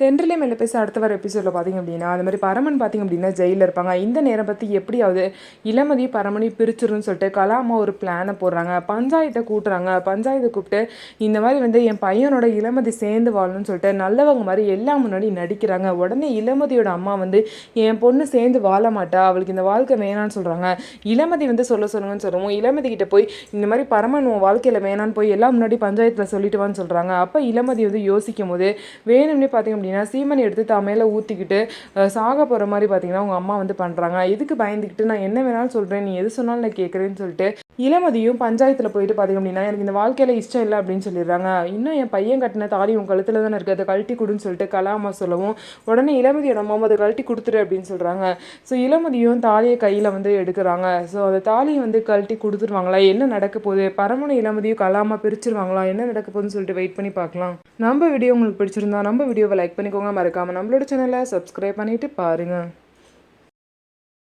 தென்றலே மெல்ல பேச அடுத்த வர எபிசோடில் பார்த்திங்க அப்படின்னா அந்த மாதிரி பரமன் பார்த்திங்க அப்படின்னா ஜெயிலில் இருப்பாங்க. இந்த நேரம் பற்றி எப்படியாவது இளமதி பரமணி பிரிச்சிருன்னு சொல்லிட்டு கலாமா ஒரு பிளானை போடுறாங்க. பஞ்சாயத்தை கூட்டுறாங்க. பஞ்சாயத்தை கூப்பிட்டு இந்த மாதிரி என் பையனோட இளமதி சேர்ந்து வாழணும்னு சொல்லிட்டு நல்லவங்க மாதிரி எல்லாம் முன்னாடி நடிக்கிறாங்க. உடனே இளமதியோட அம்மா என் பொண்ணு சேர்ந்து வாழ மாட்டா, அவளுக்கு இந்த வாழ்க்கை வேணான்னு சொல்கிறாங்க. இளமதி சொல்லுங்கன்னு சொல்லுவோம். இளமதி கிட்ட போய் இந்த மாதிரி பரமன் உன் வாழ்க்கையில் வேணான்னு போய் எல்லாம் முன்னாடி பஞ்சாயத்தில் சொல்லிட்டு வான்னு சொல்கிறாங்க. அப்போ இளமதி யோசிக்கும் போது வேணும்னே பார்த்திங்க அப்படின்னா சீமனை எடுத்து தான் மேலே ஊற்றிக்கிட்டு சாக போகிற மாதிரி பார்த்தீங்கன்னா அவங்க அம்மா பண்ணுறாங்க. இதுக்கு பயந்துக்கிட்டு நான் என்ன வேணாலும் சொல்கிறேன், நீ எது சொன்னாலும் நான் கேட்குறேன்னு சொல்லிட்டு இளமதியும் பஞ்சாயத்தில் போயிட்டு பார்த்திங்க அப்படின்னா எனக்கு இந்த வாழ்க்கையில் இஷ்டம் இல்லை அப்படின்னு சொல்லிடுறாங்க. இன்னும் என் பையன் கட்டின தாலி உன் கழுத்தில் தானே இருக்குது, அதை கழட்டி கொடுன்னு சொல்லிட்டு கலாமா சொல்லவும் உடனே இளமதியோட அம்மா அதை கழட்டி கொடுத்துரு அப்படின்னு சொல்கிறாங்க. ஸோ இளமதியும் தாலியை கையில் எடுக்கிறாங்க. ஸோ அந்த தாலியை கழட்டி கொடுத்துருவாங்களா, என்ன நடக்க போகுது, பரமனை இளமதியும் கலாமா பிரிச்சிருவாங்களா, என்ன நடக்க போகுதுன்னு சொல்லிட்டு வெயிட் பண்ணி பார்க்கலாம். நம்ம வீடியோ உங்களுக்கு பிடிச்சிருந்தா நம்ம வீடியோவை லைக் பண்ணிக்கோங்க. மறக்காமல் நம்மளோட சேனலை சப்ஸ்கிரைப் பண்ணிவிட்டு பாருங்கள்.